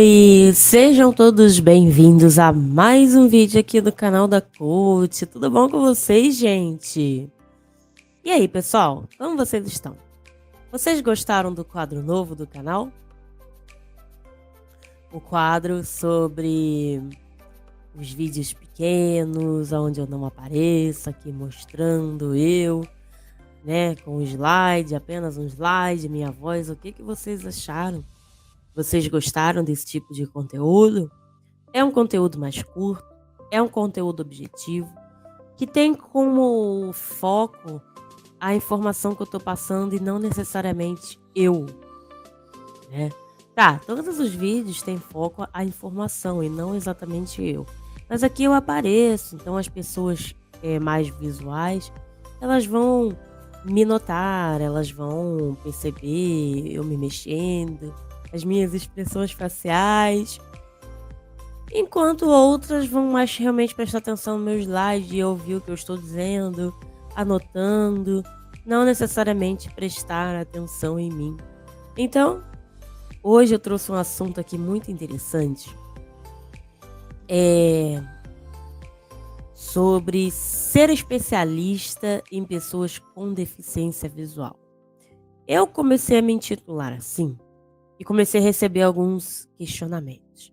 Oi, sejam todos bem-vindos a mais um vídeo aqui do canal da Coach. Tudo bom com vocês, gente? E aí, pessoal, como vocês estão? Vocês gostaram do quadro novo do canal? O quadro sobre os vídeos pequenos, onde eu não apareço aqui mostrando eu, né, com um slide, apenas um slide, minha voz. O que vocês acharam? Vocês gostaram desse tipo de conteúdo? É um conteúdo mais curto, é um conteúdo objetivo, que tem como foco a informação que eu tô passando e não necessariamente eu, né. Tá, todos os vídeos têm foco a informação e não exatamente eu. Mas aqui eu apareço, então as pessoas, mais visuais, elas vão me notar, elas vão perceber eu me mexendo, as minhas expressões faciais. Enquanto outras vão mais realmente prestar atenção no meu slide e ouvir o que eu estou dizendo, anotando, não necessariamente prestar atenção em mim. Então, hoje eu trouxe um assunto aqui muito interessante, é sobre ser especialista em pessoas com deficiência visual. Eu comecei a me intitular assim e comecei a receber alguns questionamentos.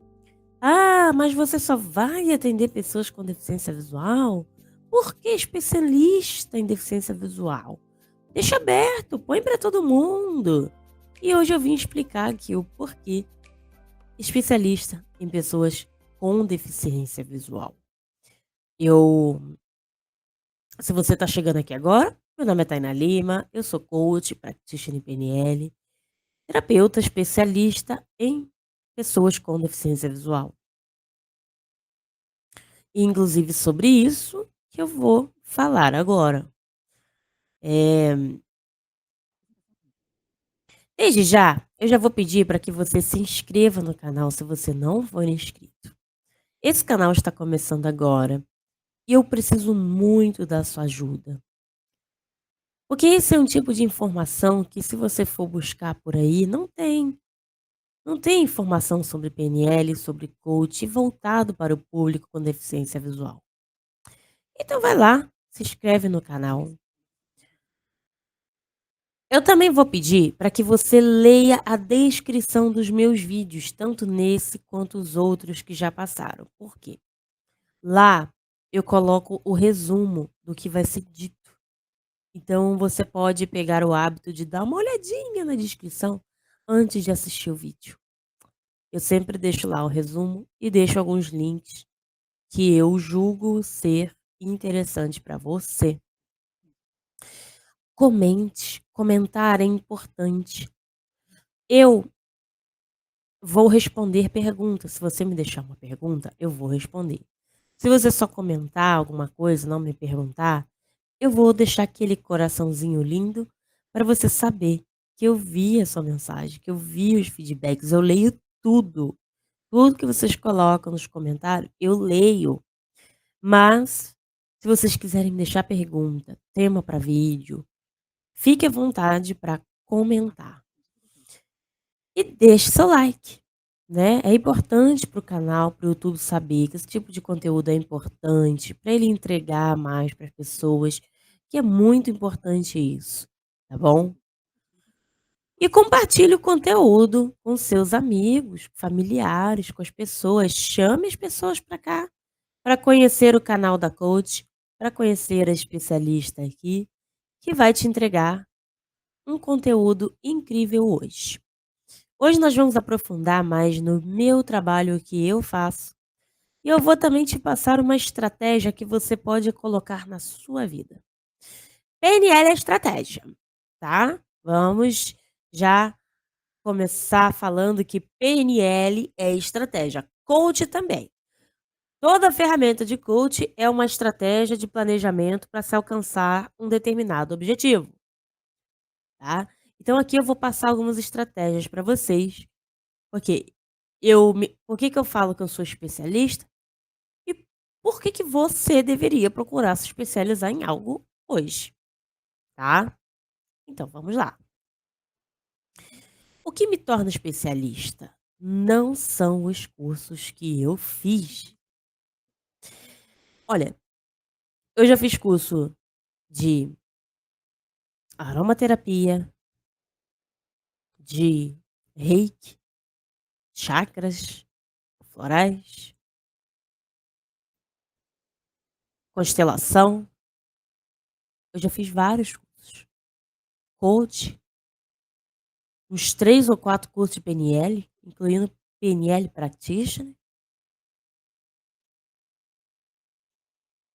Ah, mas você só vai atender pessoas com deficiência visual? Por que especialista em deficiência visual? Deixa aberto, põe para todo mundo. E hoje eu vim explicar aqui o porquê especialista em pessoas com deficiência visual. Eu, se você está chegando aqui agora, meu nome é Taina Lima, eu sou coach, practitioner em PNL, terapeuta especialista em pessoas com deficiência visual. E inclusive sobre isso que eu vou falar agora. Eh, Desde já, eu já vou pedir para que você se inscreva no canal se você não for inscrito. Esse canal está começando agora e eu preciso muito da sua ajuda. Porque esse é um tipo de informação que, se você for buscar por aí, não tem. Não tem informação sobre PNL, sobre coach voltado para o público com deficiência visual. Então vai lá, se inscreve no canal. Eu também vou pedir para que você leia a descrição dos meus vídeos, tanto nesse quanto os outros que já passaram. Por quê? Lá eu coloco o resumo do que vai ser dito. Então você pode pegar o hábito de dar uma olhadinha na descrição antes de assistir o vídeo. Eu sempre deixo lá o resumo e deixo alguns links que eu julgo ser interessante para você. Comente, comentar é importante. Eu vou responder perguntas. Se você me deixar uma pergunta, eu vou responder. Se você só comentar alguma coisa, não me perguntar, eu vou deixar aquele coraçãozinho lindo para você saber que eu vi a sua mensagem, que eu vi os feedbacks, eu leio tudo. Tudo que vocês colocam nos comentários, eu leio. Mas, se vocês quiserem me deixar pergunta, tema para vídeo, fique à vontade para comentar. E deixe seu like, né. É importante para o canal, para o YouTube saber que esse tipo de conteúdo é importante, para ele entregar mais para as pessoas, que é muito importante isso, tá bom? E compartilhe o conteúdo com seus amigos, familiares, com as pessoas. Chame as pessoas para cá, para conhecer o canal da coach, para conhecer a especialista aqui, que vai te entregar um conteúdo incrível hoje. Hoje nós vamos aprofundar mais no meu trabalho que eu faço. E eu vou também te passar uma estratégia que você pode colocar na sua vida. PNL é estratégia, tá? Vamos já começar falando que PNL é estratégia. Coach também. Toda ferramenta de coach é uma estratégia de planejamento para se alcançar um determinado objetivo, tá? Então aqui eu vou passar algumas estratégias para vocês. Porque por que que eu falo que eu sou especialista e por que que você deveria procurar se especializar em algo hoje, tá? Então vamos lá. O que me torna especialista? não são os cursos que eu fiz. Olha, eu já fiz curso de aromaterapia, de reiki, chakras florais, constelação, eu já fiz vários cursos. Coach, uns 3 ou 4 cursos de PNL, incluindo PNL Practitioner,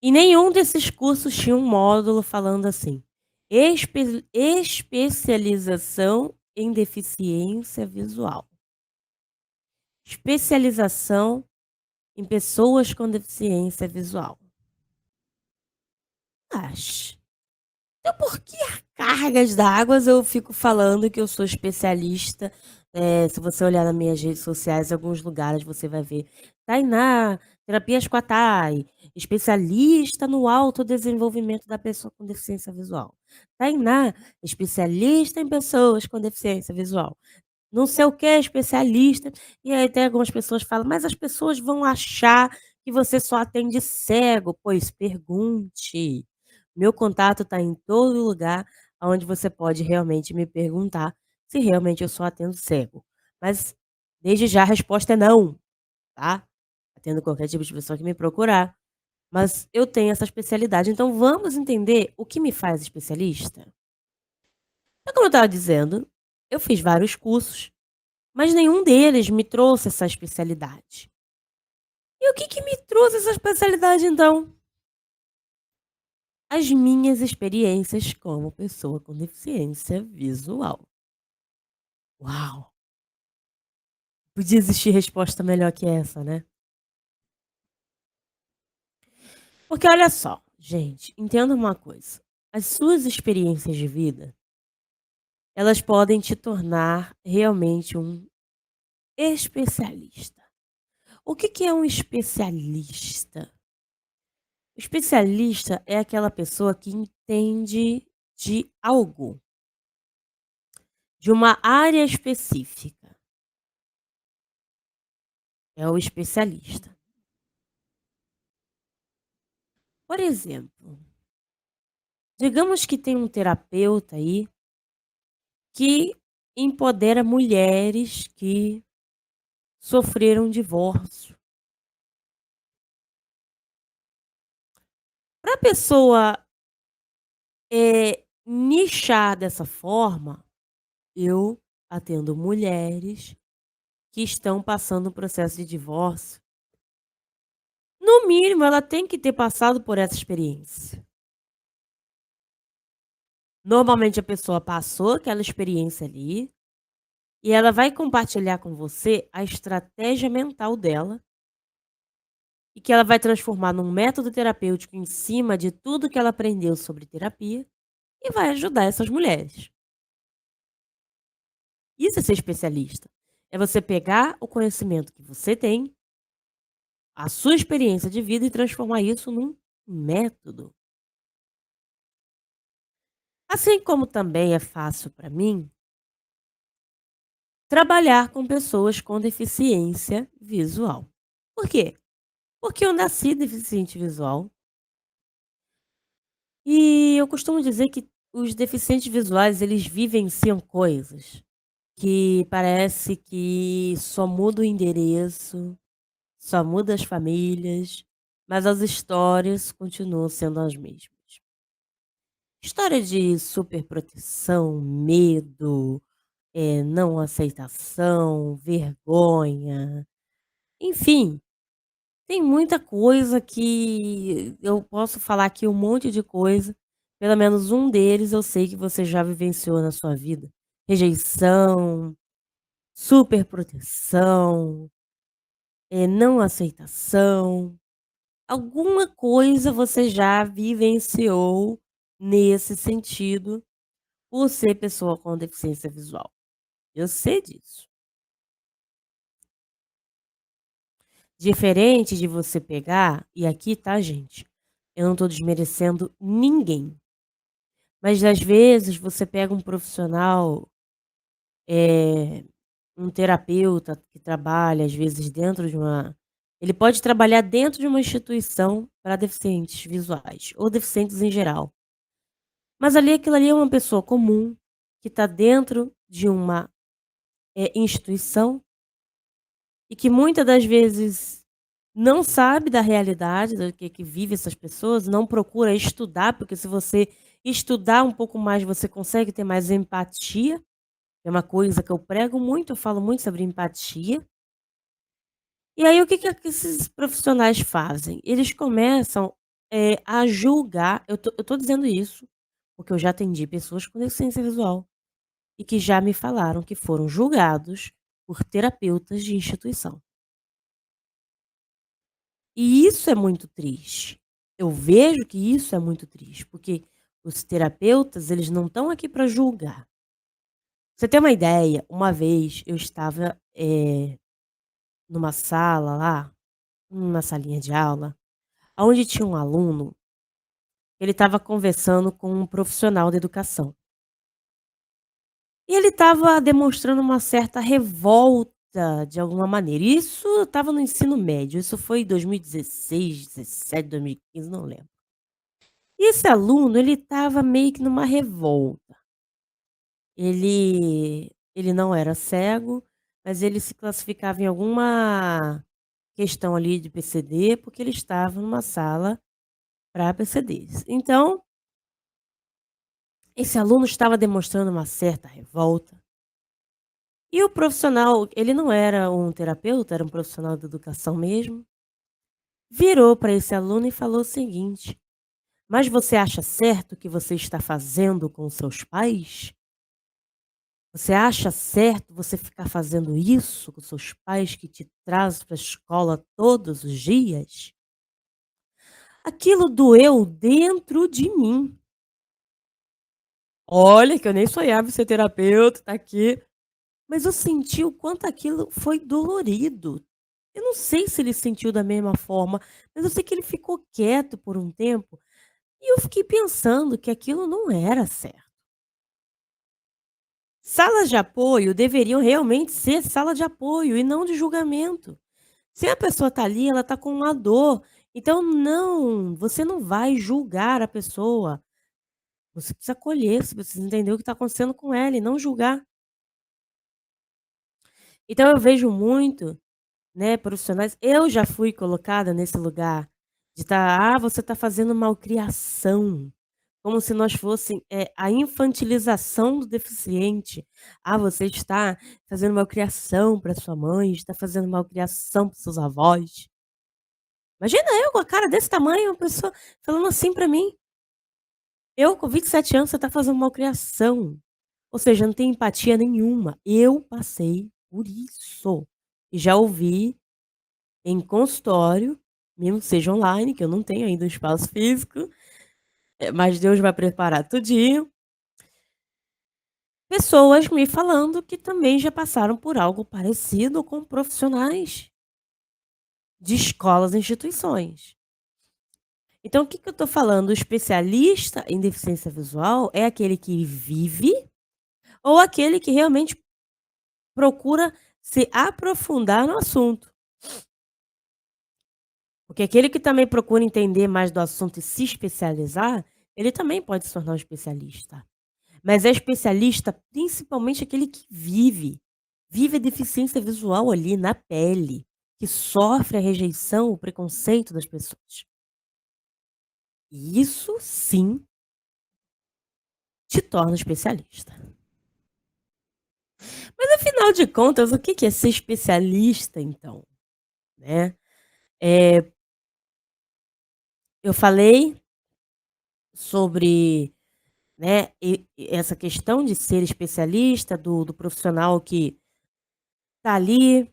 e nenhum desses cursos tinha um módulo falando assim: especialização em deficiência visual, especialização em pessoas com deficiência visual. Mas, então por que a cargas d'águas eu fico falando que eu sou especialista? Se você olhar nas minhas redes sociais, em alguns lugares você vai ver Tainá, terapias com a Thay, especialista no autodesenvolvimento da pessoa com deficiência visual. Tainá, especialista em pessoas com deficiência visual. Não sei o que, especialista. E aí tem algumas pessoas que falam, mas as pessoas vão achar que você só atende cego. Pois pergunte. Meu contato está em todo lugar onde você pode realmente me perguntar se realmente eu só atendo cego. Mas desde já a resposta é não, tá? Atendo qualquer tipo de pessoa que me procurar. Mas eu tenho essa especialidade. Então vamos entender o que me faz especialista? Então, como eu estava dizendo, eu fiz vários cursos, mas nenhum deles me trouxe essa especialidade. E o que que me trouxe essa especialidade então? As minhas experiências como pessoa com deficiência visual. Uau! Podia existir resposta melhor que essa, né? Porque olha só, gente, entenda uma coisa. As suas experiências de vida, elas podem te tornar realmente um especialista. O que que é um especialista? O especialista é aquela pessoa que entende de algo, de uma área específica. É o especialista. Por exemplo, digamos que tem um terapeuta aí que empodera mulheres que sofreram divórcio. Para a pessoa nichar dessa forma, eu atendo mulheres que estão passando um processo de divórcio. No mínimo, ela tem que ter passado por essa experiência. Normalmente a pessoa passou aquela experiência ali e ela vai compartilhar com você a estratégia mental dela e que ela vai transformar num método terapêutico em cima de tudo que ela aprendeu sobre terapia e vai ajudar essas mulheres. Isso é ser especialista. É você pegar o conhecimento que você tem, a sua experiência de vida e transformar isso num método. Assim como também é fácil para mim trabalhar com pessoas com deficiência visual. Por quê? Porque eu nasci deficiente visual e eu costumo dizer que os deficientes visuais, eles vivenciam coisas que parece que só muda o endereço, só muda as famílias, mas as histórias continuam sendo as mesmas. História de superproteção, medo, não aceitação, vergonha, enfim. Tem muita coisa que eu posso falar aqui um monte de coisa, pelo menos um deles eu sei que você já vivenciou na sua vida. Rejeição, superproteção, não aceitação. Alguma coisa você já vivenciou nesse sentido, por ser pessoa com deficiência visual. Eu sei disso. Diferente de você pegar e aqui tá gente, eu não tô desmerecendo ninguém. Mas às vezes você pega um profissional, um terapeuta que trabalha, às vezes, dentro de uma ele pode trabalhar dentro de uma instituição para deficientes visuais ou deficientes em geral. Mas ali aquilo ali é uma pessoa comum, que está dentro de uma, instituição e que muitas das vezes não sabe da realidade do que vive essas pessoas, não procura estudar, porque se você estudar um pouco mais, você consegue ter mais empatia. É uma coisa que eu prego muito, eu falo muito sobre empatia. E aí o que que esses profissionais fazem? Eles começam, a julgar. Eu tô dizendo isso, porque eu já atendi pessoas com deficiência visual, e que já me falaram que foram julgados por terapeutas de instituição. E isso é muito triste. Eu vejo que isso é muito triste, porque os terapeutas, eles não estão aqui para julgar. Pra você ter uma ideia, uma vez eu estava, numa sala lá, numa salinha de aula, aonde tinha um aluno, ele estava conversando com um profissional da educação. E ele estava demonstrando uma certa revolta de alguma maneira. Isso estava no ensino médio, isso foi em 2016, 17, 2015, não lembro. E esse aluno, ele estava meio que numa revolta. Ele não era cego, mas ele se classificava em alguma questão ali de PCD, porque ele estava numa sala para PCDs. Então, esse aluno estava demonstrando uma certa revolta. E o profissional, ele não era um terapeuta, era um profissional da educação mesmo, virou para esse aluno e falou o seguinte: "Mas você acha certo o que você está fazendo com seus pais? Você acha certo você ficar fazendo isso com seus pais que te trazem para a escola todos os dias?" Aquilo doeu dentro de mim. Olha que eu nem sonhava em ser terapeuta, tá aqui. Mas eu senti o quanto aquilo foi dolorido. Eu não sei se ele sentiu da mesma forma, mas eu sei que ele ficou quieto por um tempo, e eu fiquei pensando que aquilo não era certo. Salas de apoio deveriam realmente ser sala de apoio e não de julgamento. Se a pessoa está ali, ela está com uma dor, então não, você não vai julgar a pessoa. Você precisa acolher, você precisa entender o que está acontecendo com ela e não julgar. Então eu vejo muito, né, profissionais, eu já fui colocada nesse lugar de estar: "Ah, você está fazendo malcriação", como se nós fossem, a infantilização do deficiente. "Ah, você está fazendo malcriação para sua mãe, está fazendo malcriação para seus avós". Imagina eu com a cara desse tamanho, uma pessoa falando assim para mim. Eu com 27 anos, você está fazendo malcriação. Ou seja, não tem empatia nenhuma. Eu passei por isso. E já ouvi em consultório, mesmo que seja online, que eu não tenho ainda um espaço físico, mas Deus vai preparar tudinho, pessoas me falando que também já passaram por algo parecido com profissionais de escolas e instituições. Então o que que eu estou falando? O especialista em deficiência visual é aquele que vive ou aquele que realmente procura se aprofundar no assunto. Porque aquele que também procura entender mais do assunto e se especializar, ele também pode se tornar um especialista. Mas é especialista principalmente aquele que vive a deficiência visual ali na pele, que sofre a rejeição, o preconceito das pessoas. E isso sim te torna especialista. Mas afinal de contas, o que que é ser especialista então, né? Eh, eu falei sobre, né, essa questão de ser especialista, do profissional que tá ali,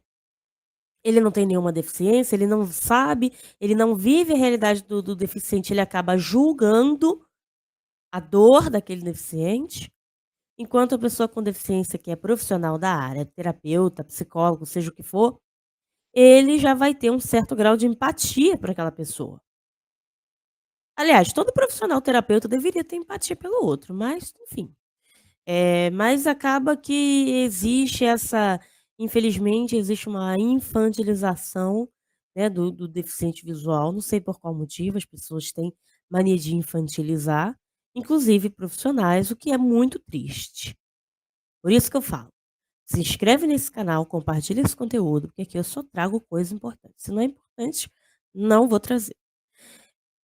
ele não tem nenhuma deficiência, ele não sabe, ele não vive a realidade do deficiente, ele acaba julgando a dor daquele deficiente, enquanto a pessoa com deficiência que é profissional da área, terapeuta, psicólogo, seja o que for, ele já vai ter um certo grau de empatia por aquela pessoa. Aliás, todo profissional terapeuta deveria ter empatia pelo outro, mas enfim. Mas acaba que existe Infelizmente existe uma infantilização, né, do deficiente visual, não sei por qual motivo as pessoas têm mania de infantilizar, inclusive profissionais, o que é muito triste. Por isso que eu falo, se inscreve nesse canal, compartilha esse conteúdo, porque aqui eu só trago coisa importante, se não é importante, não vou trazer.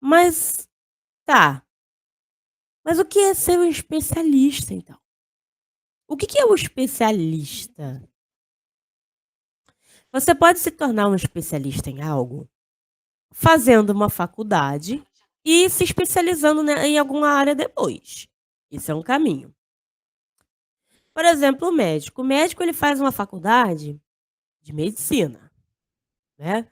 Mas tá, mas o que é ser um especialista então? O que que é um especialista? Você pode se tornar um especialista em algo fazendo uma faculdade e se especializando, né, em alguma área depois. Isso é um caminho. Por exemplo, o médico ele faz uma faculdade de medicina, né,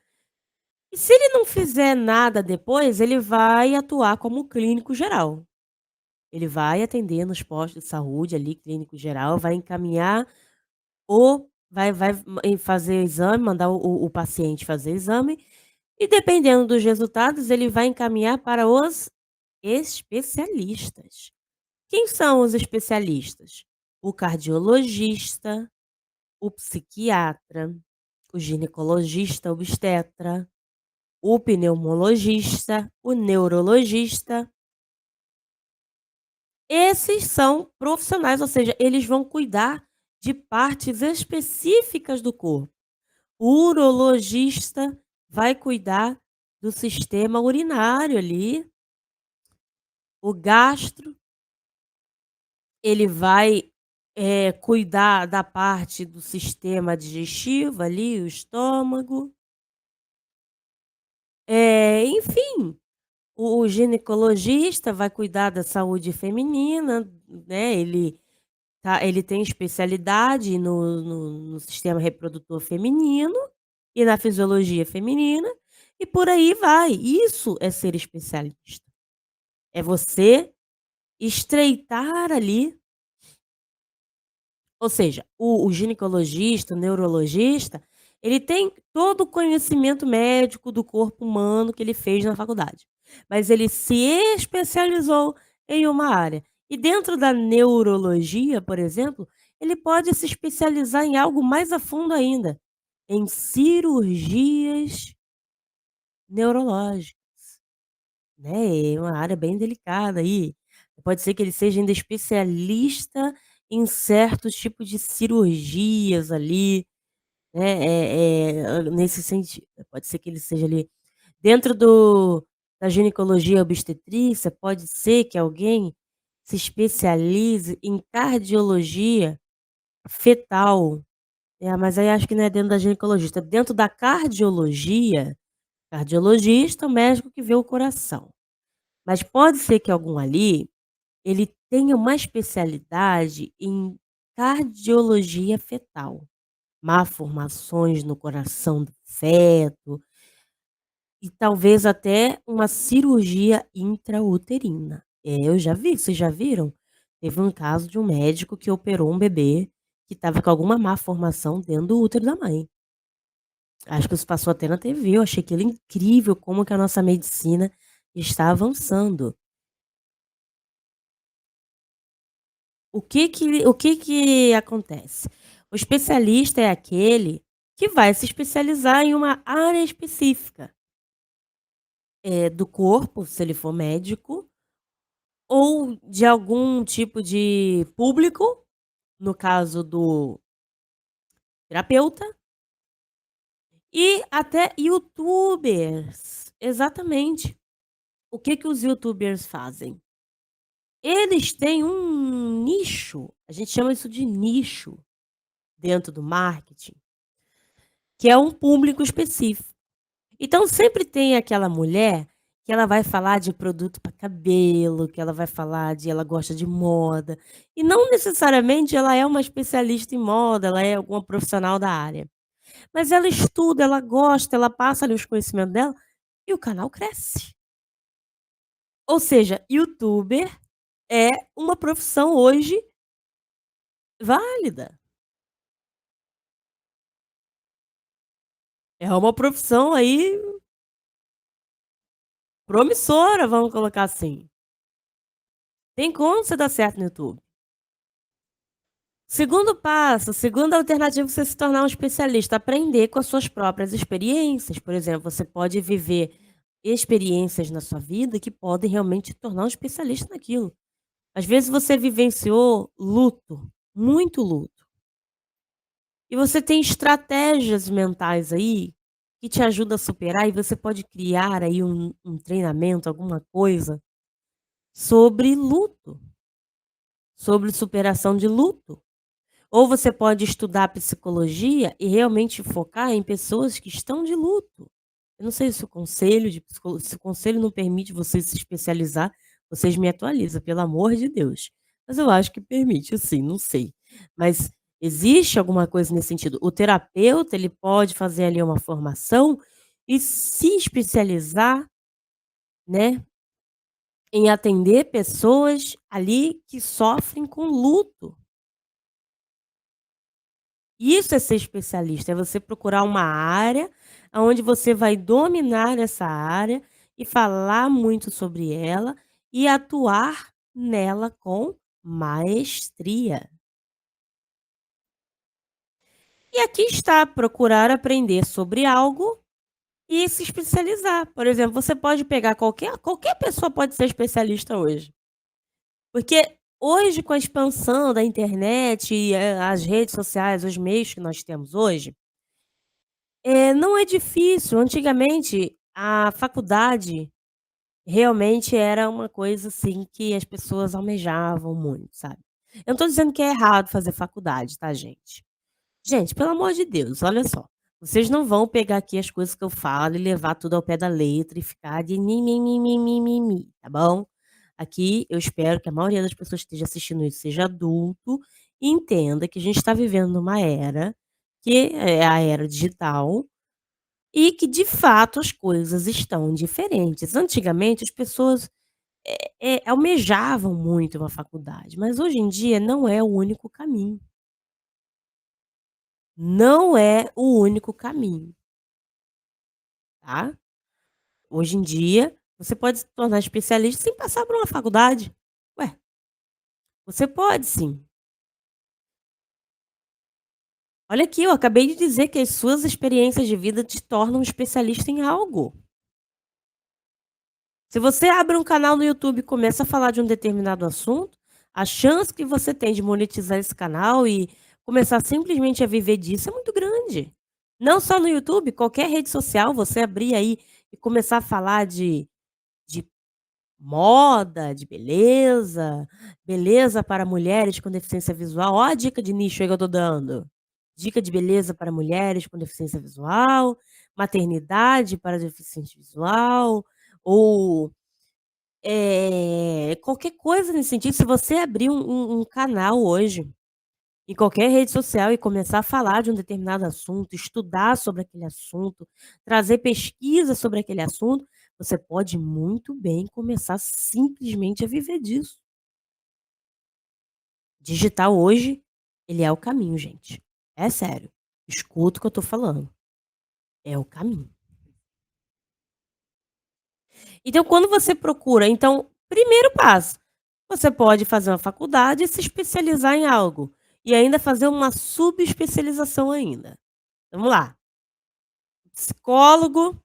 e se ele não fizer nada depois, ele vai atuar como clínico geral. Ele vai atender nos postos de saúde ali, clínico geral, vai encaminhar ou vai fazer exame, mandar o paciente fazer exame, e dependendo dos resultados, ele vai encaminhar para os especialistas. Quem são os especialistas? O cardiologista, o psiquiatra, o ginecologista obstetra, o pneumologista, o neurologista. Esses são profissionais, ou seja, eles vão cuidar de partes específicas do corpo. O urologista vai cuidar do sistema urinário ali, o gastro, ele vai, cuidar da parte do sistema digestivo ali, o estômago. Enfim, o ginecologista vai cuidar da saúde feminina, né, ele tem especialidade no sistema reprodutor feminino e na fisiologia feminina, e por aí vai. Isso é ser especialista. É você estreitar ali, ou seja, o ginecologista, o neurologista, ele tem todo o conhecimento médico do corpo humano que ele fez na faculdade, mas ele se especializou em uma área. E dentro da neurologia, por exemplo, ele pode se especializar em algo mais a fundo ainda, em cirurgias neurológicas. Né, é uma área bem delicada aí. Pode ser que ele seja ainda especialista em certos tipos de cirurgias ali, né, nesse sentido. Pode ser que ele seja ali dentro da ginecologia obstetrícia, pode ser que alguém se especialize em cardiologia fetal. Mas aí acho que não é dentro da ginecologista, dentro da cardiologia, cardiologista, o médico que vê o coração. Mas pode ser que algum ali, ele tenha uma especialidade em cardiologia fetal, malformações no coração do feto e talvez até uma cirurgia intrauterina. Eu já vi, vocês já viram? Teve um caso de um médico que operou um bebê que estava com alguma malformação dentro do útero da mãe. Acho que isso passou até na TV, eu achei aquilo incrível como que a nossa medicina está avançando. O que que acontece? O especialista é aquele que vai se especializar em uma área específica, do corpo, se ele for médico, ou de algum tipo de público, no caso do terapeuta, e até youtubers. Exatamente. O que que os youtubers fazem? Eles têm um nicho, a gente chama isso de nicho, dentro do marketing, que é um público específico. Então sempre tem aquela mulher que ela vai falar de produto para cabelo, que ela vai falar de ela gosta de moda, e não necessariamente ela é uma especialista em moda, ela é alguma profissional da área. Mas ela estuda, ela gosta, ela passa ali os conhecimentos dela e o canal cresce. Ou seja, youtuber é uma profissão hoje válida. É uma profissão aí promissora, vamos colocar assim. Tem como você dar certo no YouTube. Segundo passo, segunda alternativa pra você se tornar um especialista, aprender com as suas próprias experiências. Por exemplo, você pode viver experiências na sua vida que podem realmente te tornar um especialista naquilo. Às vezes você vivenciou luto, muito luto, e você tem estratégias mentais aí que te ajudam a superar e você pode criar aí um treinamento, alguma coisa sobre luto, sobre superação de luto. Ou você pode estudar psicologia e realmente focar em pessoas que estão de luto. Eu não sei se o conselho de psicolo se o conselho não permite você se especializar, vocês me atualizam, pelo amor de Deus. Mas eu acho que permite sim, não sei. Mas existe alguma coisa nesse sentido. O terapeuta, ele pode fazer ali uma formação e se especializar, né, em atender pessoas ali que sofrem com luto. Isso é ser especialista, é você procurar uma área aonde você vai dominar essa área e falar muito sobre ela e atuar nela com maestria. E aqui está, procurar aprender sobre algo e se especializar. Por exemplo, você pode pegar qualquer pessoa pode ser especialista hoje. Porque hoje, com a expansão da internet e as redes sociais, os meios que nós temos hoje, não é difícil. Antigamente, a faculdade realmente era uma coisa, assim, que as pessoas almejavam muito, sabe. Eu não tô dizendo que é errado fazer faculdade, tá, gente. Gente, pelo amor de Deus, olha só, vocês não vão pegar aqui as coisas que eu falo e levar tudo ao pé da letra e ficar de mi, tá bom. Aqui eu espero que a maioria das pessoas que esteja assistindo isso seja adulto e entenda que a gente está vivendo numa era que é a era digital e que de fato as coisas estão diferentes. Antigamente as pessoas, almejavam muito uma faculdade, mas hoje em dia não é o único caminho. Não é o único caminho, tá. Hoje em dia, você pode se tornar especialista sem passar por uma faculdade. Ué, você pode sim. Olha aqui, eu acabei de dizer que as suas experiências de vida te tornam um especialista em algo. Se você abre um canal no YouTube e começa a falar de um determinado assunto, a chance que você tem de monetizar esse canal e começar simplesmente a viver disso é muito grande. Não só no YouTube, qualquer rede social, você abrir aí e começar a falar de moda, de beleza, beleza para mulheres com deficiência visual. Ó a dica de nicho aí que eu tô dando. Dica de beleza para mulheres com deficiência visual, maternidade para deficiente visual, ou qualquer coisa nesse sentido. Se você abrir um canal hoje, em qualquer rede social e começar a falar de um determinado assunto, estudar sobre aquele assunto, trazer pesquisa sobre aquele assunto, você pode muito bem começar simplesmente a viver disso. Digital hoje, ele é o caminho, gente. É sério. Escuta o que eu tô falando. É o caminho. Então, quando você procura então, primeiro passo, você pode fazer uma faculdade e se especializar em algo, e ainda fazer uma subespecialização ainda. Vamos lá, psicólogo,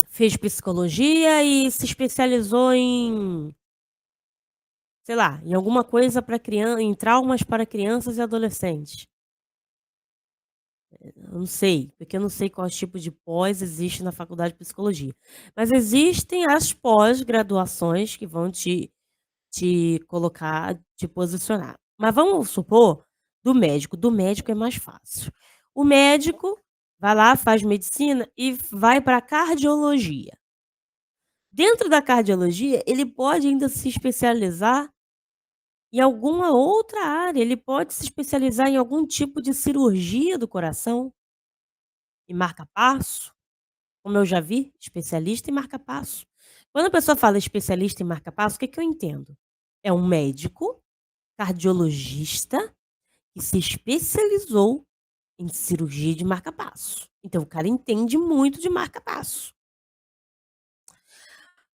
fez psicologia e se especializou em, sei lá, em alguma coisa para criança, em traumas para crianças e adolescentes. Eu não sei, porque eu não sei qual tipo de pós existe na faculdade de psicologia. Mas existem as pós-graduações que vão te colocar, te posicionar. Mas vamos supor do médico é mais fácil. O médico vai lá, faz medicina e vai para cardiologia. Dentro da cardiologia, ele pode ainda se especializar em alguma outra área, ele pode se especializar em algum tipo de cirurgia do coração, e marca-passo, como eu já vi, especialista em marca-passo. Quando a pessoa fala especialista em marca-passo, o que que eu entendo? É um médico cardiologista que se especializou em cirurgia de marca-passo. Então o cara entende muito de marca-passo.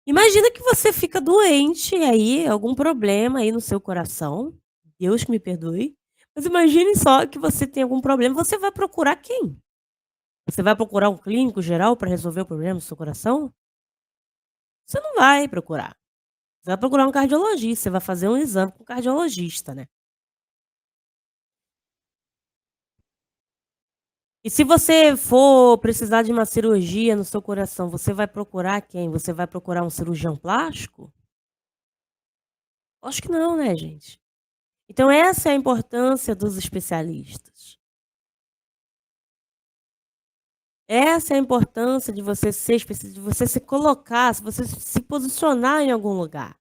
Imagina que você fica doente aí, algum problema aí no seu coração, Deus que me perdoe, Mas imagine só que você tem algum problema, você vai procurar quem? Você vai procurar um clínico geral para resolver o problema do seu coração? Você não vai procurar. Você vai procurar um cardiologista, você vai fazer um exame com o cardiologista, né. E se você for precisar de uma cirurgia no seu coração, você vai procurar quem? Você vai procurar um cirurgião plástico? Acho que não, né, gente. Então essa é a importância dos especialistas. Essa é a importância de você ser de você se colocar, se você se posicionar em algum lugar.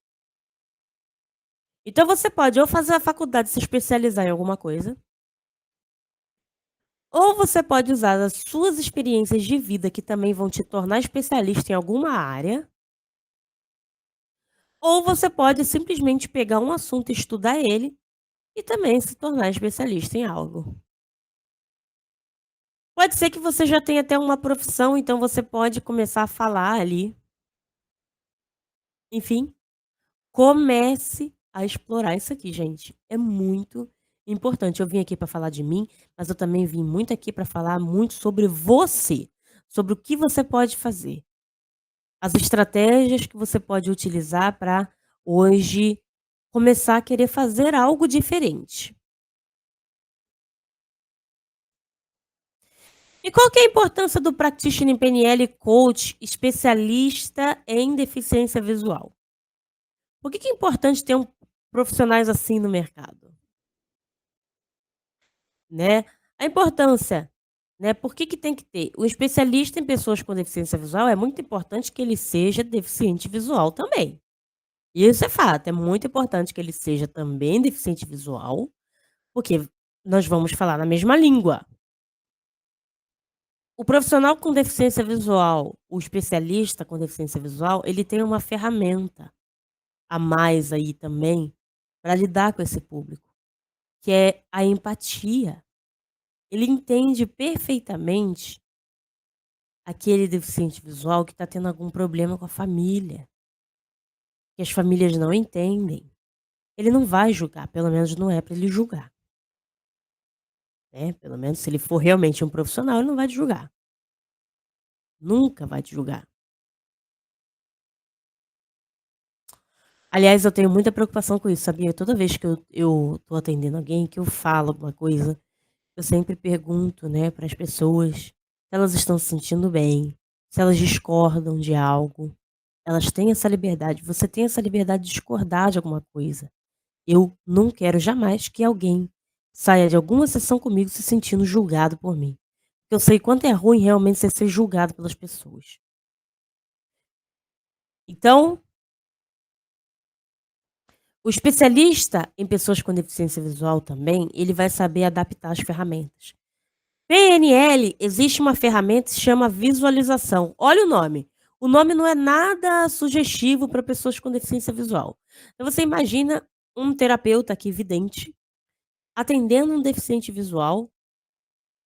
Então você pode ou fazer a faculdade, se especializar em alguma coisa, ou você pode usar as suas experiências de vida, que também vão te tornar especialista em alguma área, ou você pode simplesmente pegar um assunto e estudar ele, e também se tornar especialista em algo. Pode ser que você já tenha até uma profissão, então você pode começar a falar ali. Enfim, comece a explorar isso aqui, gente. É muito importante. Eu vim aqui para falar de mim, mas eu também vim muito aqui para falar muito sobre você, sobre o que você pode fazer, as estratégias que você pode utilizar para hoje começar a querer fazer algo diferente. E qual que é a importância do Practitioner PNL Coach especialista em deficiência visual? Por que que é importante ter profissionais assim no mercado, né? A importância, né, por que que tem que ter? O especialista em pessoas com deficiência visual é muito importante que ele seja deficiente visual também. Isso é fato, é muito importante que ele seja também deficiente visual, porque nós vamos falar na mesma língua. O profissional com deficiência visual, o especialista com deficiência visual, ele tem uma ferramenta a mais aí também para lidar com esse público, que é a empatia. Ele entende perfeitamente aquele deficiente visual que está tendo algum problema com a família, que as famílias não entendem. Ele não vai julgar, pelo menos não é para ele julgar, né? Pelo menos se ele for realmente um profissional, ele não vai te julgar. Nunca vai te julgar. Aliás, eu tenho muita preocupação com isso, sabia? Toda vez que eu tô atendendo alguém, que eu falo alguma coisa, eu sempre pergunto, né, para as pessoas se elas estão se sentindo bem, se elas discordam de algo. Elas têm essa liberdade, você tem essa liberdade de discordar de alguma coisa. Eu não quero jamais que alguém saia de alguma sessão comigo se sentindo julgado por mim. Eu sei quanto é ruim realmente você ser julgado pelas pessoas. Então, o especialista em pessoas com deficiência visual também, ele vai saber adaptar as ferramentas. PNL, existe uma ferramenta que se chama visualização. Olha o nome. O nome não é nada sugestivo para pessoas com deficiência visual. Então você imagina um terapeuta aqui vidente atendendo um deficiente visual.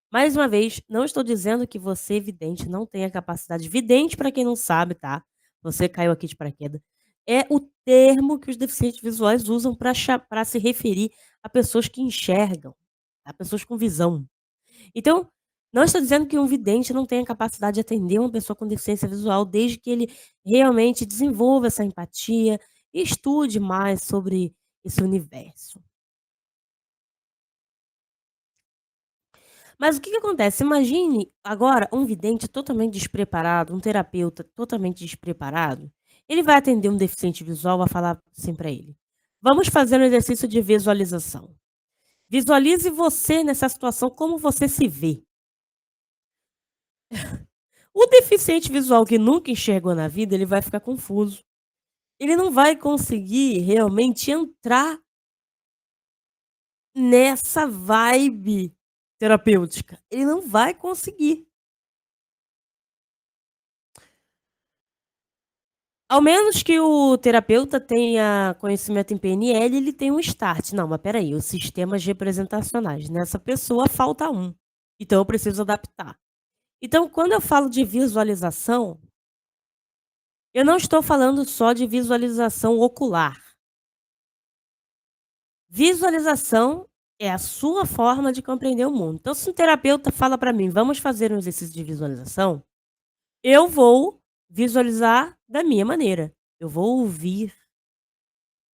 Mais uma vez, não estou dizendo que você, vidente, não tenha capacidade. Vidente, para quem não sabe, tá? Você caiu aqui de paraquedas. É o termo que os deficientes visuais usam para se referir a pessoas que enxergam, a pessoas com visão. Então, não estou dizendo que um vidente não tenha capacidade de atender uma pessoa com deficiência visual, desde que ele realmente desenvolva essa empatia e estude mais sobre esse universo. Mas o que que acontece? Imagine agora um vidente totalmente despreparado, um terapeuta totalmente despreparado, ele vai atender um deficiente visual, vai falar assim para ele: "Vamos fazer um exercício de visualização. Visualize você nessa situação, como você se vê". O deficiente visual que nunca enxergou na vida, ele vai ficar confuso. Ele não vai conseguir realmente entrar nessa vibe terapêutica. Ele não vai conseguir. Ao menos que o terapeuta tenha conhecimento em PNL, ele tem um start. Não, mas espera aí, os sistemas representacionais, nessa pessoa falta um, então eu preciso adaptar. Então, quando eu falo de visualização, eu não estou falando só de visualização ocular. Visualização É a sua forma de compreender o mundo. Então, se um terapeuta fala para mim: "Vamos fazer um exercício de visualização", eu vou visualizar da minha maneira. Eu vou ouvir,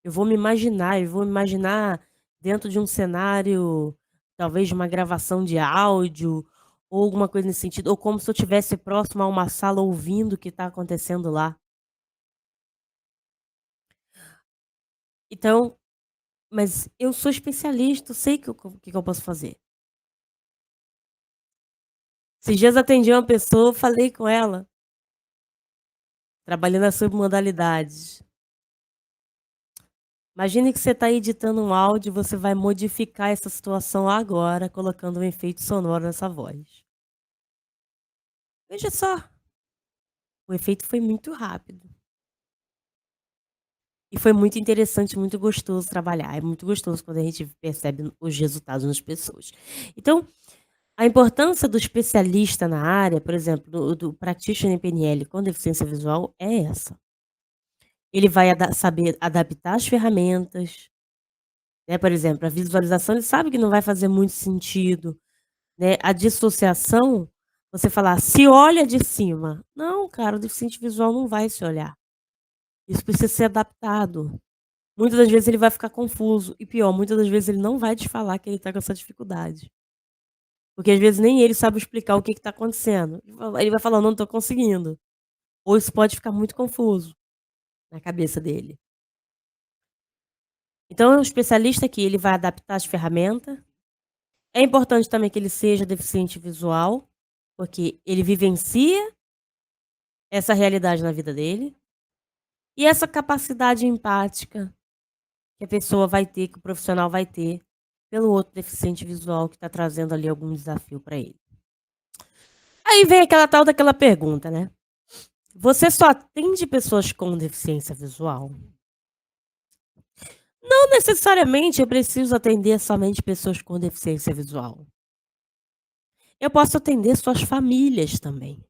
eu vou me imaginar dentro de um cenário, talvez de uma gravação de áudio, ou alguma coisa nesse sentido, ou como se eu estivesse próximo a uma sala ouvindo o que está acontecendo lá. Então, mas eu sou especialista, eu sei que eu posso fazer. Esses dias atendi uma pessoa, falei com ela, trabalhando nas submodalidades. Imagine que você está editando um áudio e você vai modificar essa situação agora, colocando um efeito sonoro nessa voz. Veja só, o efeito foi muito rápido. E foi muito interessante, muito gostoso trabalhar. É muito gostoso quando a gente percebe os resultados nas pessoas. Então, a importância do especialista na área, por exemplo, do practitioner em PNL com deficiência visual é essa. Ele vai saber adaptar as ferramentas, né, por exemplo, a visualização ele sabe que não vai fazer muito sentido, né, a dissociação, você falar: "Se olha de cima", não cara, o deficiente visual não vai se olhar, isso precisa ser adaptado. Muitas das vezes ele vai ficar confuso e pior, muitas das vezes ele não vai te falar que ele tá com essa dificuldade, porque às vezes nem ele sabe explicar o que que tá acontecendo. Ele vai falar: "Não tô conseguindo", ou isso pode ficar muito confuso na cabeça dele. Então é um especialista que ele vai adaptar as ferramentas. É importante também que ele seja deficiente visual, porque ele vivencia essa realidade na vida dele, e essa capacidade empática que a pessoa vai ter, que o profissional vai ter, pelo outro deficiente visual que está trazendo ali algum desafio para ele. Aí vem aquela tal daquela pergunta, né: "Você só atende pessoas com deficiência visual?". Não necessariamente eu preciso atender somente pessoas com deficiência visual. Eu posso atender suas famílias também.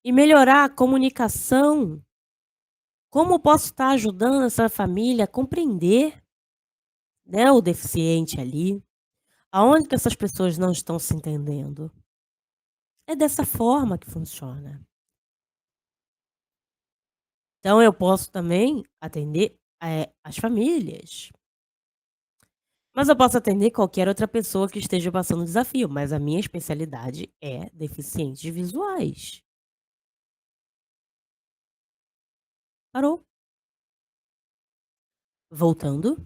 E melhorar a comunicação. Como posso estar ajudando essa família a compreender, né, o deficiente ali? Aonde que essas pessoas não estão se entendendo? É dessa forma que funciona. Então eu posso também atender, as famílias, mas eu posso atender qualquer outra pessoa que esteja passando desafio, mas a minha especialidade é deficientes visuais. Parou. Voltando,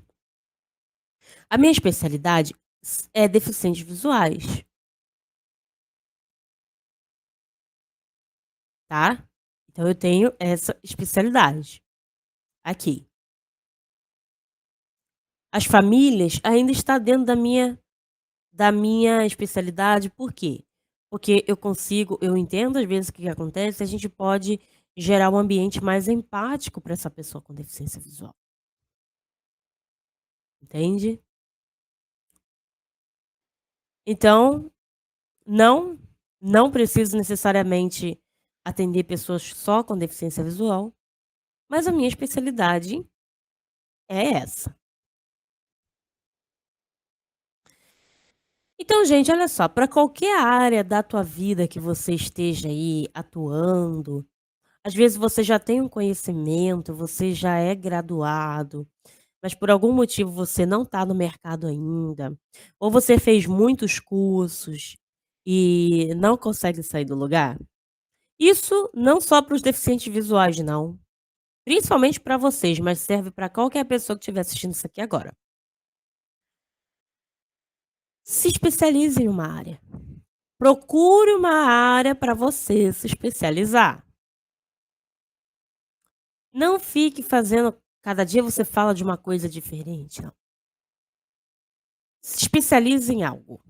a minha especialidade é deficientes visuais, tá? Então eu tenho essa especialidade aqui. As famílias ainda está dentro da minha especialidade, por quê? Porque eu entendo às vezes o que que acontece, a gente pode gerar um ambiente mais empático para essa pessoa com deficiência visual, entende? Então, não, não preciso necessariamente atender pessoas só com deficiência visual, mas a minha especialidade é essa. Então, gente, olha só, para qualquer área da tua vida que você esteja aí atuando, às vezes você já tem um conhecimento, você já é graduado, mas por algum motivo você não está no mercado ainda, ou você fez muitos cursos e não consegue sair do lugar. Isso não só para os deficientes visuais, não. Principalmente para vocês, mas serve para qualquer pessoa que estiver assistindo isso aqui agora. Se especialize em uma área. Procure uma área para você se especializar. Não fique fazendo cada dia você fala de uma coisa diferente, não. Se especialize em algo.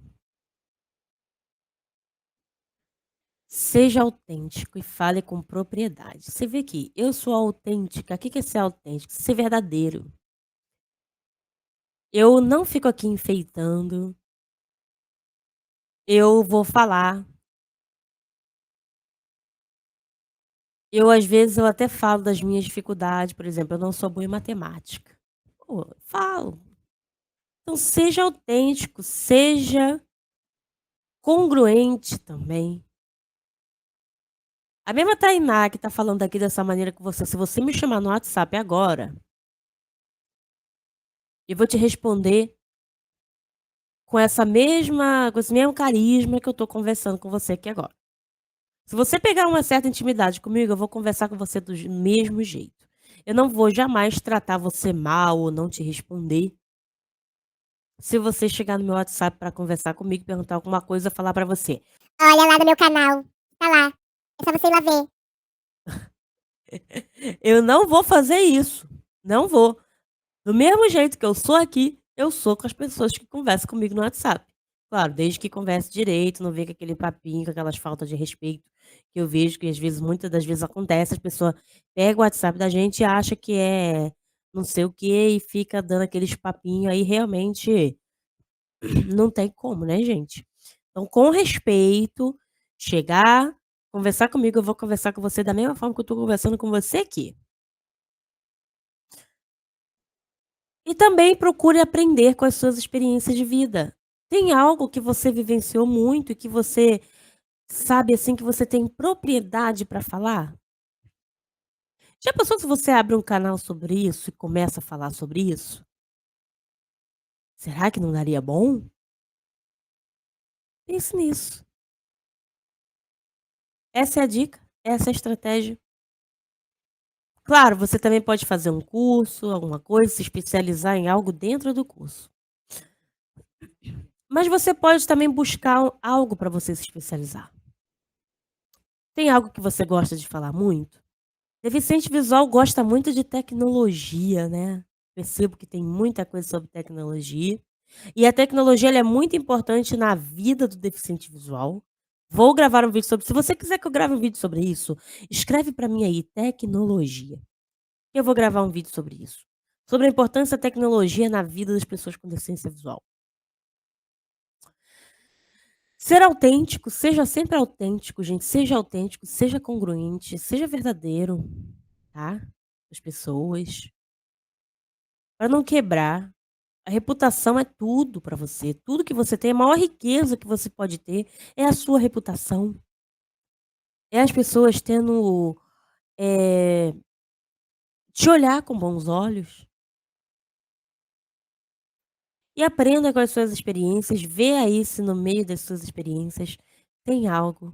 Seja autêntico e fale com propriedade. Você vê que eu sou autêntica. O que que é ser autêntico? Ser verdadeiro. Eu não fico aqui enfeitando. Eu vou falar. Às vezes, eu até falo das minhas dificuldades, por exemplo, eu não sou boa em matemática. Pô, falo. Então seja autêntico, seja congruente também. A mesma Tainá que tá falando aqui dessa maneira com você, se você me chamar no WhatsApp agora, eu vou te responder com esse mesmo carisma que eu tô conversando com você aqui agora. Se você pegar uma certa intimidade comigo, eu vou conversar com você do mesmo jeito. Eu não vou jamais tratar você mal ou não te responder. Se você chegar no meu WhatsApp para conversar comigo, perguntar alguma coisa, falar para você: Olha lá no meu canal. Tá lá. É só você ir lá ver. eu não vou fazer isso. Não vou. Do mesmo jeito que eu sou aqui, eu sou com as pessoas que conversam comigo no WhatsApp. Claro, desde que converse direito, não venha com aquele papinho, com aquelas faltas de respeito que eu vejo que às vezes, muitas das vezes acontece, as pessoas pegam o WhatsApp da gente e acha que é não sei o quê e fica dando aqueles papinhos aí realmente não tem como, né, gente. Então, com respeito, chegar, conversar comigo, eu vou conversar com você da mesma forma que eu tô conversando com você aqui. E também procure aprender com as suas experiências de vida. Tem algo que você vivenciou muito e que você sabe, assim, que você tem propriedade para falar? Já pensou se você abre um canal sobre isso e começa a falar sobre isso? Será que não daria bom? Pense nisso. Essa é a dica, essa é a estratégia. Claro, você também pode fazer um curso, alguma coisa, se especializar em algo dentro do curso. Mas você pode também buscar algo para você se especializar. Tem algo que você gosta de falar muito? Deficiente visual gosta muito de tecnologia, né. Percebo que tem muita coisa sobre tecnologia, e a tecnologia ela é muito importante na vida do deficiente visual. Vou gravar um vídeo sobre se você quiser que eu grave um vídeo sobre isso, escreve para mim aí, tecnologia. Eu vou gravar um vídeo sobre isso. Sobre a importância da tecnologia na vida das pessoas com deficiência visual. Ser autêntico, seja sempre autêntico, gente, seja congruente, seja verdadeiro, tá, as pessoas, para não quebrar. A reputação é tudo para você, tudo que você tem, a maior riqueza que você pode ter é a sua reputação. É as pessoas tendo, eh, te olhar com bons olhos. E aprenda com as suas experiências, vê aí se no meio das suas experiências tem algo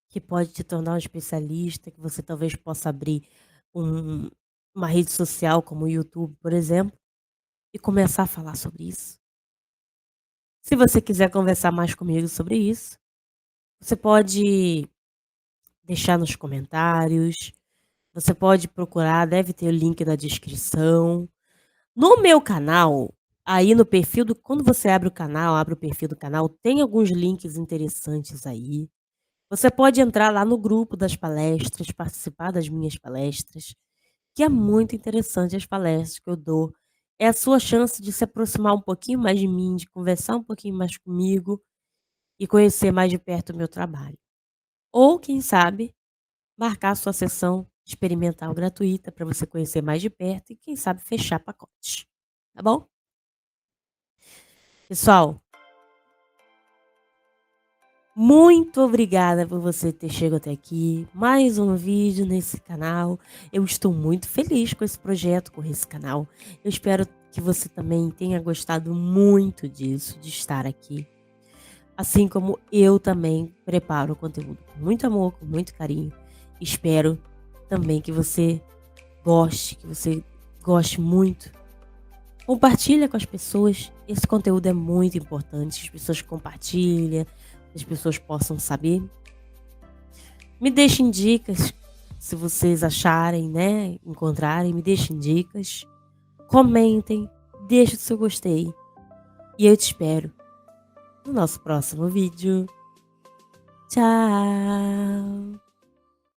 que pode te tornar um especialista, que você talvez possa abrir um uma rede social como o YouTube, por exemplo, e começar a falar sobre isso. Se você quiser conversar mais comigo sobre isso, você pode deixar nos comentários, você pode procurar, deve ter o link na descrição. No meu canal, aí no perfil do quando você abre o canal, abre o perfil do canal, tem alguns links interessantes aí. Você pode entrar lá no grupo das palestras, participar das minhas palestras, que é muito interessante as palestras que eu dou. É a sua chance de se aproximar um pouquinho mais de mim, de conversar um pouquinho mais comigo e conhecer mais de perto o meu trabalho. Ou, quem sabe, marcar a sua sessão experimental gratuita para você conhecer mais de perto e, quem sabe, fechar pacotes. Tá bom? Pessoal, muito obrigada por você ter chegado até aqui. Mais um vídeo nesse canal. Eu estou muito feliz com esse projeto, com esse canal. Eu espero que você também tenha gostado muito disso, de estar aqui. Assim como eu também preparo o conteúdo com muito amor, com muito carinho. Espero também que você goste muito. Compartilha com as pessoas. Esse conteúdo é muito importante. As pessoas compartilham, as pessoas possam saber. Me deixem dicas, se vocês acharem, né, encontrarem, me deixem dicas. Comentem, deixe o seu gostei. E eu te espero no nosso próximo vídeo. Tchau!